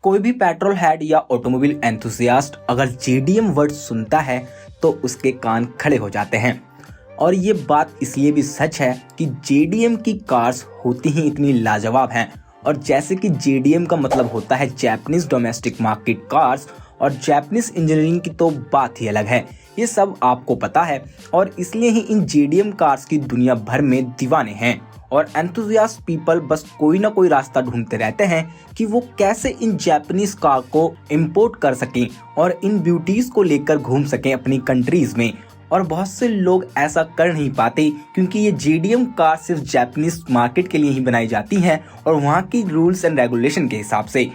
कोई भी petrol head या ऑटोमोबाइल एंथुसियास्ट अगर जेडीएम वर्ड सुनता है तो उसके कान खड़े हो जाते हैं। और ये बात इसलिए भी सच है कि जेडीएम की कार्स होती ही इतनी लाजवाब हैं। और जैसे कि जेडीएम का मतलब होता है जैपनीज डोमेस्टिक मार्केट कार्स, और जैपनीज इंजीनियरिंग की तो बात ही अलग है। ये सब आपको पता है और इसलिए ही इन जेडीएम कार्स की दुनिया भर में दीवाने हैं। और एंथुसियास्ट पीपल बस कोई ना कोई रास्ता ढूंढते रहते हैं कि वो कैसे इन जापानीज कार को इंपोर्ट कर सकें और इन ब्यूटीज को लेकर घूम सकें अपनी कंट्रीज में। और बहुत से लोग ऐसा कर नहीं पाते क्योंकि ये जेडीएम कार सिर्फ जापानीज मार्केट के लिए ही बनाई जाती हैं और वहाँ की रूल्स एंड रेगुलेशन के हिसाब से।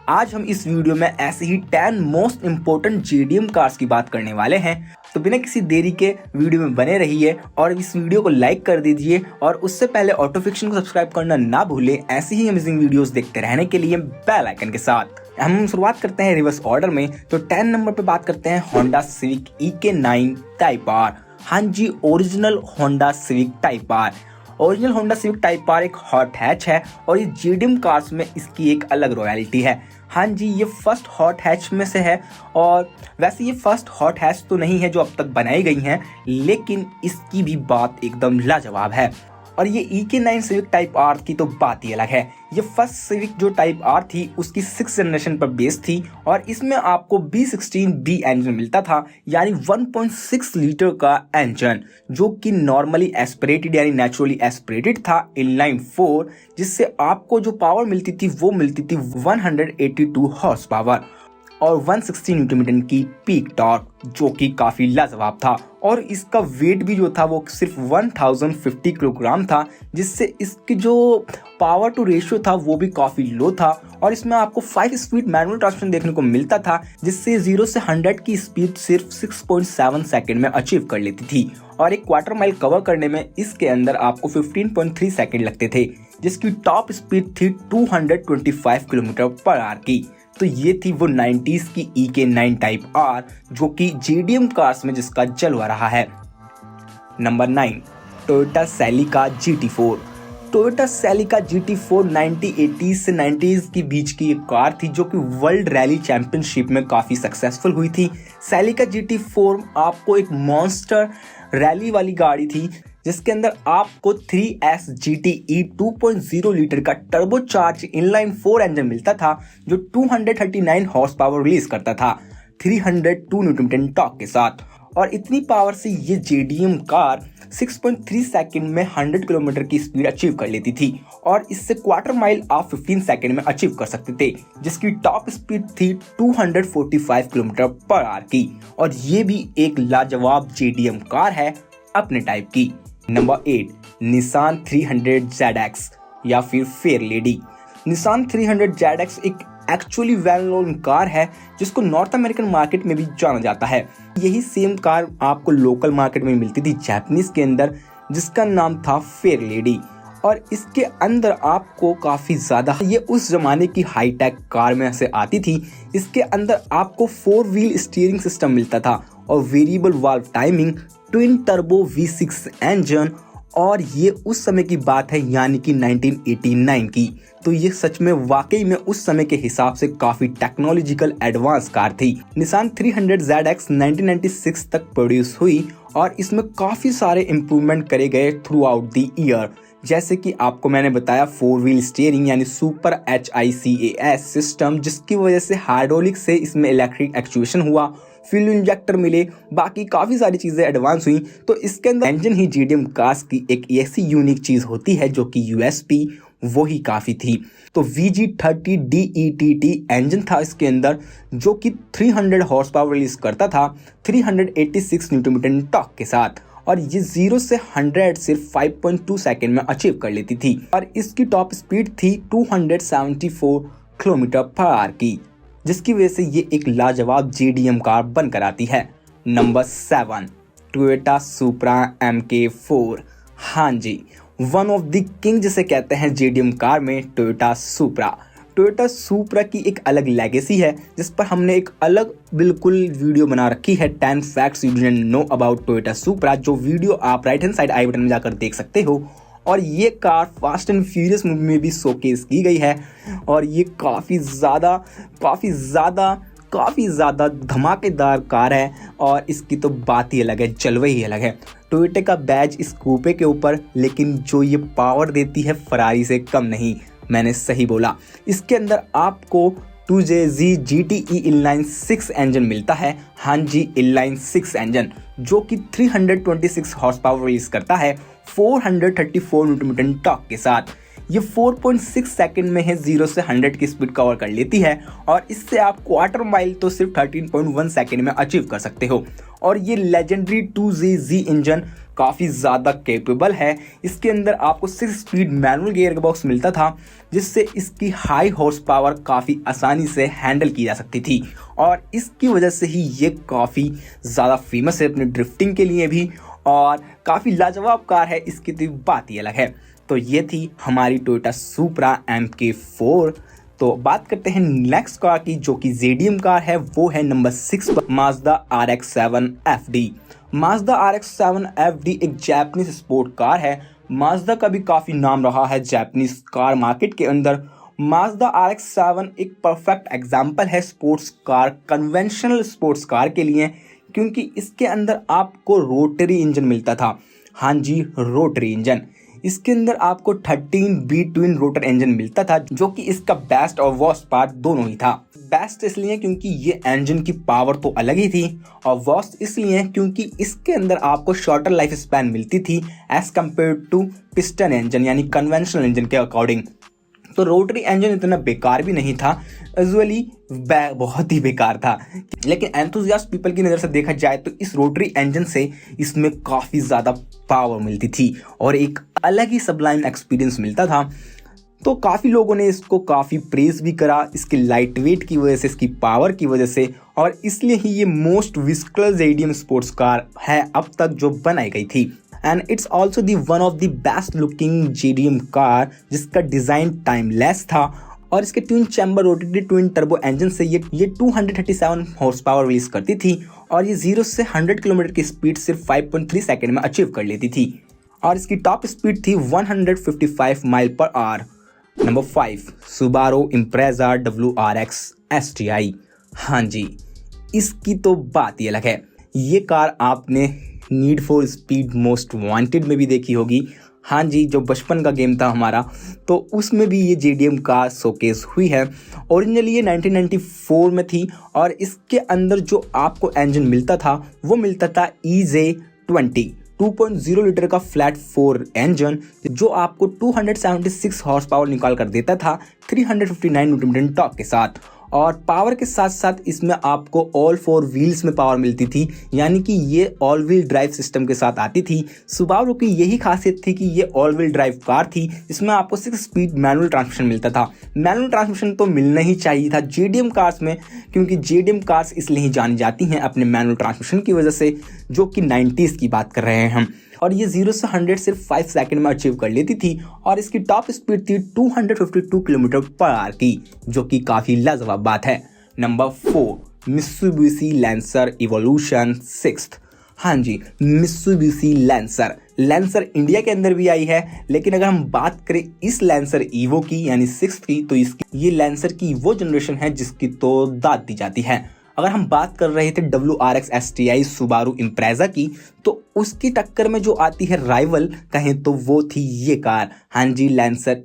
आज हम इस वीडियो में ऐसे ही 10 मोस्ट इम्पोर्टेंट जेडीएम कार्स की बात करने वाले हैं। तो बिना किसी देरी के वीडियो में बने रहिए और इस वीडियो को लाइक कर दीजिए। और उससे पहले ऑटो फिक्शन को सब्सक्राइब करना ना भूलें ऐसी ही अमेजिंग वीडियोस देखते रहने के लिए बेल आइकन के साथ। हम शुरुआत करते हैं रिवर्स ऑर्डर में। तो 10 नंबर पे बात करते हैं Honda civic EK9 type R. हाँ जी, original Honda Civic type R. Original Honda Civic type R एक हॉट हैच है और ये जेडीएम कार्स में इसकी एक अलग रॉयल्टी है। हाँ जी, ये फर्स्ट हॉट हैच में से है। और वैसे ये फर्स्ट हॉट हैच तो नहीं है जो अब तक बनाई गई हैं, लेकिन इसकी भी बात एकदम लाजवाब है। और ये EK9 सिविक टाइप आर की तो बात ही अलग है। ये फर्स्ट सिविक जो टाइप आर थी उसकी 6th जनरेशन पर बेस थी और इसमें आपको B16B इंजन मिलता था, यानी 1.6 लीटर का इंजन, जो कि नॉर्मली एस्पिरेटेड यानी नेचुरली एस्पिरेटेड था इनलाइन 4, जिससे आपको जो पावर मिलती थी वो मिलती थी 182 हॉर्स पावर और 160 न्यूटन मीटर की पीक टॉर्क, जो कि काफी लाजवाब था। और इसका वेट भी जो था वो सिर्फ 1050 किलोग्राम था, जिससे इसकी जो पावर टू रेशियो था वो भी काफी लो था। और इसमें आपको 5 स्पीड मैनुअल ट्रांसमिशन देखने को मिलता था, जिससे 0 से 100 की स्पीड सिर्फ 6.7 सेकंड में अचीव कर लेती थी। और एक क्वार्टर माइल कवर करने में इसके अंदर आपको 15.3 सेकंड लगते थे, जिसकी टॉप स्पीड थी 225 किलोमीटर पर आवर की। तो ये थी वो 90s की EK9 टाइप आर, जो कि जेडीएम कार्स में जिसका जलवा रहा है। Number 9, Toyota Celica GT4। Toyota Celica GT4 1980s से 90s के बीच की एक कार थी जो कि वर्ल्ड रैली चैंपियनशिप में काफ़ी सक्सेसफुल हुई थी। सेलिका GT4 आपको एक मॉन्स्टर रैली वाली गाड़ी थी, जिसके अंदर आपको 3S GTE 2.0 लीटर का टर्बोचार्ज इनलाइन 4 इंजन मिलता था, जो 239 हॉर्स पावर रिलीज करता था 302 न्यूटन मीटर टॉर्क के साथ। और इतनी पावर से ये जेडीएम कार 6.3 सेकंड में 100 किलोमीटर की स्पीड अचीव कर लेती थी। और इससे क्वार्टर माइल आप 15 सेकंड में अचीव कर सकते थे, जिसकी टॉप स्पीड थी 245 किलोमीटर पर आवर की। और ये भी एक लाजवाब जेडीएम कार है अपने टाइप की। नंबर 8, निसान 300 ZX या फिर फेयर लेडी। निसान 300 ZX एक एक्चुअली वेल नोन कार है जिसको नॉर्थ अमेरिकन मार्केट में भी जाना जाता है। यही सेम कार आपको लोकल मार्केट में मिलती थी जापानीज के अंदर, जिसका नाम था फेयर लेडी। और इसके अंदर आपको काफ़ी ज़्यादा, ये उस ज़माने की हाईटेक कार में से आती थी। इसके अंदर आपको 4 व्हील स्टीयरिंग सिस्टम मिलता था और variable valve timing, twin turbo V6 engine. और ये उस समय की बात है, यानी कि 1989 की। तो ये सच में वाकई में उस समय के हिसाब से काफ़ी टेक्नोलॉजिकल एडवांस कार थी। निसान 300 ZX 1996 तक प्रोड्यूस हुई और इसमें काफ़ी सारे इम्प्रूवमेंट करे गए थ्रू आउट द ईयर। जैसे कि आपको मैंने बताया 4 व्हील स्टीयरिंग यानी सुपर HICAS सिस्टम, जिसकी वजह से हाइड्रोलिक से इसमें इलेक्ट्रिक एक्चुएशन हुआ, फ्यूल इंजेक्टर मिले, बाकी काफ़ी सारी चीज़ें एडवांस हुई। तो इसके अंदर इंजन ही जेडीएम कार्स की एक ऐसी यूनिक चीज़ होती है जो कि USP वही काफ़ी थी। तो VG30 DETT इंजन था इसके अंदर, जो कि 300 हॉर्स पावर रिलीज करता था 386 न्यूटन मीटर टॉर्क के साथ। और ये 0 से 100 सिर्फ 5.2 सेकंड में अचीव कर लेती थी। और इसकी टॉप स्पीड थी 274 किलोमीटर पर आवर की, जिसकी वजह से ये एक लाजवाब जेडीएम कार बनकर आती है। नंबर 7, टोयोटा सुप्रा MK4। हाँ जी, वन ऑफ द किंग जिसे कहते हैं जेडीएम कार में टोयोटा सुप्रा। टोयोटा सुप्रा की एक अलग लेगेसी है, जिस पर हमने एक अलग बिल्कुल वीडियो बना रखी है, 10 facts you didn't know about Toyota Supra, जो वीडियो आप right hand side I button में जाकर देख सकते हो। और ये car fast and furious movie में भी शोकेस की गई है और ये काफ़ी ज़्यादा धमाकेदार कार है और इसकी तो बात ही अलग है, जलवा ही अलग है। टोयोटा का बैज इस कूपे के ऊपर, लेकिन जो ये पावर देती है फरारी से कम नहीं, मैंने सही बोला। इसके अंदर आपको 2JZ GTE इनलाइन 6 इंजन मिलता है। हाँ जी, इनलाइन 6 इंजन जो कि 326 हॉर्स पावर रिलीज करता है 434 न्यूटन मीटर टॉर्क के साथ। ये 4.6 सेकंड में है 0 से 100 की स्पीड कवर कर लेती है और इससे आप क्वार्टर माइल तो सिर्फ 13.1 सेकंड में अचीव कर सकते हो। और ये लेजेंडरी 2JZ इंजन काफ़ी ज़्यादा कैपेबल है। इसके अंदर आपको 6 स्पीड मैनुअल गियर बॉक्स मिलता था जिससे इसकी हाई हॉर्स पावर काफ़ी आसानी से हैंडल की जा सकती थी और इसकी वजह से ही ये काफ़ी ज़्यादा फेमस है अपनी ड्रिफ्टिंग के लिए भी और काफ़ी लाजवाब कार है, इसकी तो बात ही अलग है। तो ये थी हमारी टोयोटा सुपरा MK4। तो बात करते हैं नेक्स्ट कार की जो कि JDM कार है, वो है नंबर 6 पर Mazda RX-7 FD। Mazda RX-7 FD एक जापानीज स्पोर्ट कार है। माज़दा का भी काफ़ी नाम रहा है जापानीज कार मार्केट के अंदर। माज़दा RX-7 एक परफेक्ट एग्जाम्पल है sports car, conventional sports car के लिए, क्योंकि इसके अंदर आपको रोटरी इंजन मिलता था। हाँ जी, रोटरी इंजन। इसके अंदर आपको 13B ट्विन रोटर इंजन मिलता था जो कि इसका बेस्ट और वर्स्ट पार्ट दोनों ही था। बेस्ट इसलिए क्योंकि ये इंजन की पावर तो अलग ही थी और वर्स्ट इसलिए क्योंकि इसके अंदर आपको शॉर्टर लाइफ स्पैन मिलती थी as compare to piston engine यानी कन्वेंशनल इंजन के अकॉर्डिंग। तो रोटरी इंजन इतना बेकार भी नहीं था, यूजुअली बहुत ही बेकार था, लेकिन एंथुसियास्ट पीपल की नज़र से देखा जाए तो इस रोटरी इंजन से इसमें काफ़ी ज़्यादा पावर मिलती थी और एक अलग ही सबलाइन एक्सपीरियंस मिलता था। तो काफ़ी लोगों ने इसको काफ़ी प्रेज भी करा इसके लाइट वेट की वजह से, इसकी पावर की वजह से, और इसलिए ही ये मोस्ट विस्कल JDM स्पोर्ट्स कार है अब तक जो बनाई गई थी। And it's also the one of the best looking JDM car जिसका डिज़ाइन टाइमलेस था और इसके twin chamber rotated twin turbo engine से ये 237 हॉर्स पावर रिलीज करती थी और ये 0 से 100 किलोमीटर की स्पीड सिर्फ 5.3 सेकंड में अचीव कर लेती थी और इसकी टॉप स्पीड थी 155 mile per hour. Number 5 Subaru Impreza WRX STI। हाँ जी, इसकी तो बात ही अलग है। ये कार आपने need for speed most wanted में भी देखी होगी। हाँ जी, जो बचपन का गेम था हमारा, तो उसमें भी ये JDM कार शोकेस हुई है। ओरिजिनली ये 1994 में थी और इसके अंदर जो आपको इंजन मिलता था वो मिलता था EJ20 2.0 लीटर का फ्लैट 4 इंजन जो आपको 276 हॉर्स पावर निकाल कर देता था 359 न्यूटन मीटर टॉर्क के साथ। और पावर के साथ साथ इसमें आपको ऑल 4 व्हील्स में पावर मिलती थी, यानी कि ये ऑल व्हील ड्राइव सिस्टम के साथ आती थी। सुबारू की यही खासियत थी कि ये ऑल व्हील ड्राइव कार थी जिसमें आपको 6 स्पीड मैनुअल ट्रांसमिशन मिलता था। मैनुअल ट्रांसमिशन तो मिलना ही चाहिए था JDM कार्स में, क्योंकि JDM कार्स इसलिए ही जानी जाती हैं अपने मैनुअल ट्रांसमिशन की वजह से, जो कि 90s की बात कर रहे हैं हम। और ये 0 से 100 सिर्फ 5 सेकंड में अचीव कर लेती थी और इसकी टॉप स्पीड थी 252 किलोमीटर पर आवर की, जो कि काफ़ी लाजवाब बात है। Number 4 Mitsubishi lancer evolution 6। हाँ जी, मित्सुबिशी लैंसर इंडिया के अंदर भी आई है, लेकिन अगर हम बात करें इस लैंसर ईवो की यानी 6 की, तो इसकी ये लैंसर की वो जनरेशन है जिसकी तो दाद दी जाती है। अगर हम बात कर रहे थे WRX STI सुबारू इम्प्रेजा की, तो उसकी टक्कर में जो आती है राइवल कहें तो वो थी ये कार। हाँ जी, लैंसर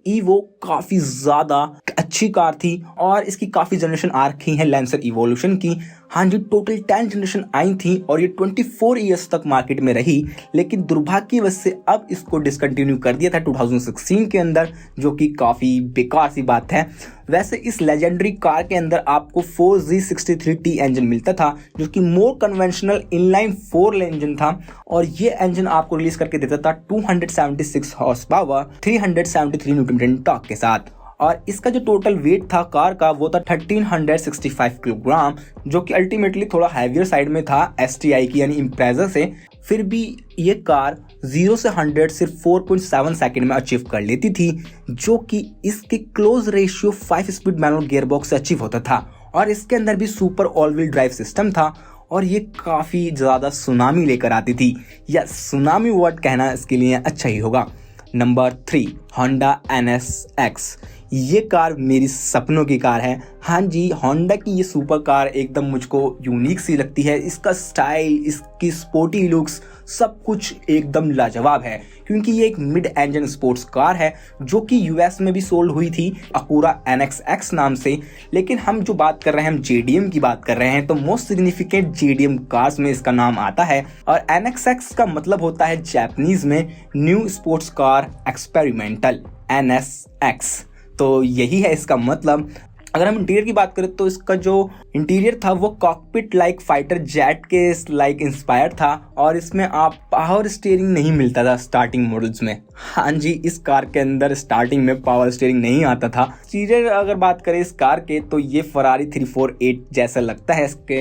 ईवो काफ़ी ज़्यादा अच्छी कार थी और इसकी काफ़ी जनरेशन आ रखी है लैंसर इवोल्यूशन की। हाँ जी, टोटल 10 जनरेशन आई थी और ये 24 ईयर्स तक मार्केट में रही, लेकिन दुर्भाग्यवश से अब इसको डिसकंटिन्यू कर दिया था 2016 के अंदर, जो कि काफ़ी बेकार सी बात है। वैसे इस लेजेंडरी कार के अंदर आपको 4G63T इंजन मिलता था जो कि मोर कन्वेंशनल इनलाइन 4 इंजन था और ये इंजन आपको रिलीज करके देता था 276 horse power 373 newton metre torque के साथ। और इसका जो टोटल वेट था कार का वो था 1365 किलोग्राम, जो कि अल्टीमेटली थोड़ा हैवियर साइड में था STI की यानी इम्प्रेजा से। फिर भी ये कार 0 से 100 सिर्फ 4.7 सेकंड में अचीव कर लेती थी, जो कि इसके close ratio 5 speed manual gearbox से अचीव होता था और इसके अंदर भी super all wheel drive system था और ये काफ़ी ज़्यादा सुनामी लेकर आती थी, या सुनामी वर्ड कहना इसके लिए अच्छा ही होगा। Number 3, Honda NSX। ये कार मेरी सपनों की कार है। हाँ जी, होंडा की ये सुपर कार एकदम मुझको यूनिक सी लगती है। इसका स्टाइल, इसकी स्पोर्टी लुक्स, सब कुछ एकदम लाजवाब है, क्योंकि ये एक मिड इंजन स्पोर्ट्स कार है जो कि यूएस में भी सोल्ड हुई थी अकूरा NXX नाम से। लेकिन हम जो बात कर रहे हैं, हम JDM की बात कर रहे हैं, तो मोस्ट सिग्निफिकेंट JDM कार्स में इसका नाम आता है। और NXX का मतलब होता है जापानीज में new sports car experimental, NSX। तो यही है इसका मतलब। अगर हम इंटीरियर की बात करें तो इसका जो इंटीरियर था वो कॉकपिट लाइक फाइटर जेट के लाइक इंस्पायर्ड था, और इसमें आप पावर स्टीयरिंग नहीं मिलता था स्टार्टिंग मॉडल्स में। हाँ जी, इस कार के अंदर स्टार्टिंग में पावर स्टीयरिंग नहीं आता था। एक्सटीरियर अगर बात करें इस कार के, तो ये फरारी 348 जैसा लगता है इसके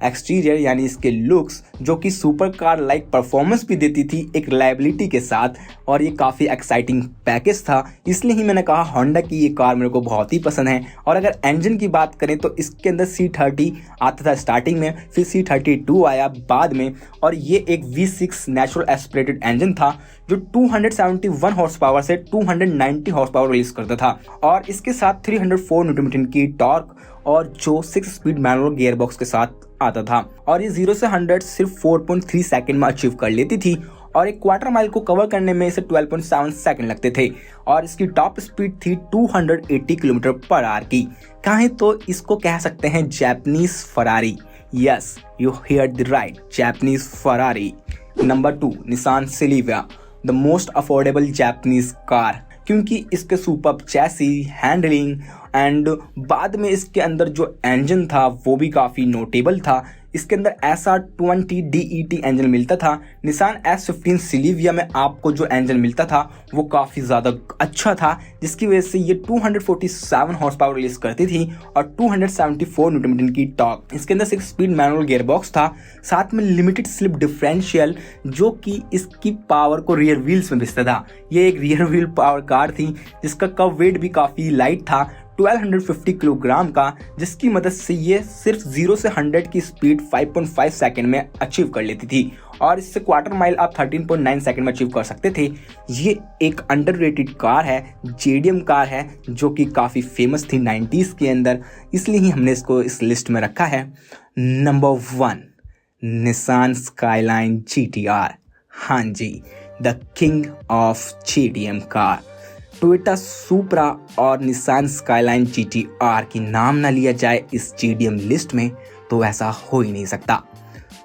एक्सटीरियर, यानी इसके लुक्स, जो कि सुपर कार लाइक परफॉर्मेंस भी देती थी एक रिलायबिलिटी के साथ, और ये काफ़ी एक्साइटिंग पैकेज था। इसलिए ही मैंने कहा होंडा की ये कार मेरे को बहुत ही पसंद है। और अगर इंजन की बात करें तो इसके अंदर C30 आता था स्टार्टिंग में, फिर C32 आया बाद में, और ये एक V6 नेचुरल एस्पिरेटेड इंजन था जो 271 हॉर्स पावर से 290 हॉर्स पावर रिलीज करता था, और इसके साथ 304 न्यूटन की टॉर्क, और जो 6 स्पीड मैनुअल गियरबॉक्स के साथ आता था। और ये 0 से 100 सिर्फ 4.3 सेकंड में अचीव कर लेती थी, और एक क्वार्टर माइल को कवर करने में इसे 12.7 सेकंड लगते थे, और इसकी टॉप स्पीड थी 280 किलोमीटर पर आवर की। कहें तो इसको कह सकते हैं Japanese Ferrari. Yes, you hear the right, Japanese Ferrari. Number 2, Nissan Silvia, the most affordable Japanese car, क्योंकि इसके सुपर्ब चैसी, हैंडलिंग एंड बाद में इसके अंदर जो इंजन था वो भी काफ़ी नोटेबल था। इसके अंदर SR20 DET इंजन मिलता था। निसान S15 सिल्विया में आपको जो इंजन मिलता था वो काफ़ी ज़्यादा अच्छा था, जिसकी वजह से ये 247 हॉर्स पावर रिलीज करती थी और 274 न्यूटन मीटर की टॉर्क। इसके अंदर 6 स्पीड मैनुअल गियरबॉक्स था, साथ में लिमिटेड स्लिप डिफरेंशियल, जो कि इसकी पावर को रियर व्हील्स में भेजता था। ये एक रियर व्हील पावर कार थी जिसका कब वेट भी काफ़ी लाइट था, 1250 किलोग्राम का, जिसकी मदद से ये सिर्फ 0 से 100 की स्पीड 5.5 सेकंड में अचीव कर लेती थी, और इससे क्वार्टर माइल आप 13.9 सेकंड में अचीव कर सकते थे। ये एक अंडररेटेड कार है, JDM कार है, जो कि काफ़ी फेमस थी 90s के अंदर, इसलिए ही हमने इसको इस लिस्ट में रखा है। Number 1, Nissan Skyline GTR। हाँ जी, the king of JDM car. Toyota Supra और निसान स्काईलाइन GTR की नाम ना लिया जाए इस JDM लिस्ट में तो ऐसा हो ही नहीं सकता।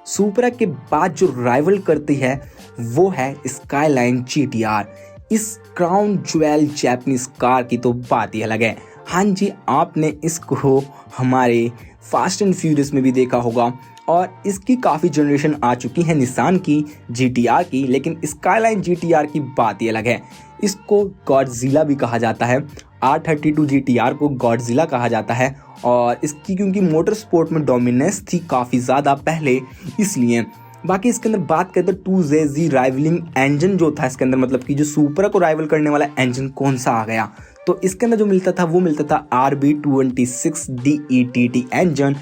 सुपरा के बाद जो राइवल करती है वो है स्काईलाइन GTR। इस क्राउन ज्वेल जापानीज कार की तो बात ही अलग है। हाँ जी, आपने इसको हमारे फास्ट एंड फ्यूरियस में भी देखा होगा, और इसकी काफ़ी जनरेशन आ चुकी है निसान की GTR की, लेकिन स्काईलाइन GTR की बात ही अलग है। इसको गॉडजिला भी कहा जाता है, R32 GTR को गॉडजिला कहा जाता है, और इसकी क्योंकि मोटर स्पोर्ट में डोमिनेंस थी काफ़ी ज़्यादा पहले, इसलिए। बाकी इसके अंदर बात करें तो 2JZ राइवलिंग इंजन जो था इसके अंदर, मतलब कि जो सुपरा को राइवल करने वाला इंजन कौन सा आ गया, तो इसके अंदर जो मिलता था वो मिलता था RB26 DETT इंजन,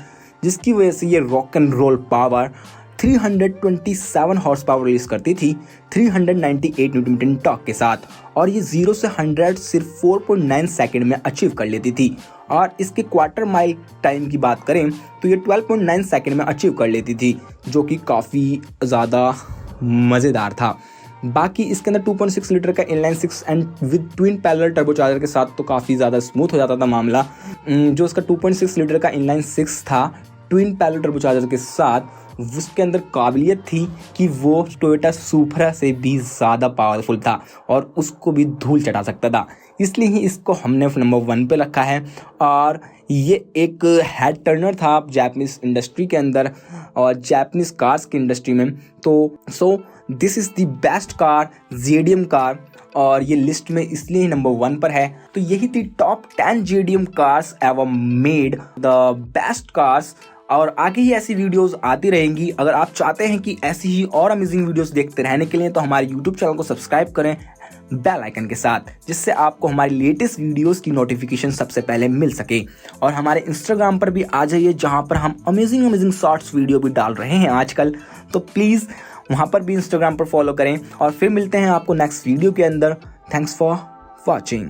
जिसकी वजह से ये rock and roll power 327 horse power release करती थी 398 न्यूटन मीटर टॉर्क के साथ, और ये 0 से 100 सिर्फ 4.9 सेकंड में अचीव कर लेती थी। और इसके क्वार्टर माइल टाइम की बात करें तो ये 12.9 सेकंड में अचीव कर लेती थी, जो कि काफ़ी ज़्यादा मज़ेदार था। बाकी इसके अंदर 2.6 लीटर का inline 6 and with twin parallel turbocharger के साथ तो काफ़ी ज़्यादा स्मूथ हो जाता था मामला। जो इसका 2.6 लीटर का इनलाइन 6 था ट्विन पैरेलल टर्बोचार्जर के साथ, उसके अंदर काबिलियत थी कि वो टोयोटा सुपरा से भी ज़्यादा पावरफुल था और उसको भी धूल चटा सकता था, इसलिए ही इसको हमने नंबर 1 पे रखा है। और ये एक हेड टर्नर था जापानीज इंडस्ट्री के अंदर और जापानीज कार्स की इंडस्ट्री में। तो this is the best car, JDM car, और ये लिस्ट में इसलिए नंबर 1 पर है। तो यही थी top 10 JDM cars ever made, the best cars. और आगे ही ऐसी वीडियोस आती रहेंगी। अगर आप चाहते हैं कि ऐसी ही और अमेजिंग वीडियोस देखते रहने के लिए तो हमारे YouTube चैनल को सब्सक्राइब करें, बेल आइकन के साथ, जिससे आपको हमारी लेटेस्ट वीडियोस की नोटिफिकेशन सबसे पहले मिल सके। और हमारे इंस्टाग्राम पर भी आ जाइए, जहां पर हम अमेजिंग शॉर्ट्स वीडियो भी डाल रहे हैं आजकल, तो प्लीज़ वहां पर भी इंस्टाग्राम पर फॉलो करें। और फिर मिलते हैं आपको नेक्स्ट वीडियो के अंदर। Thanks for watching.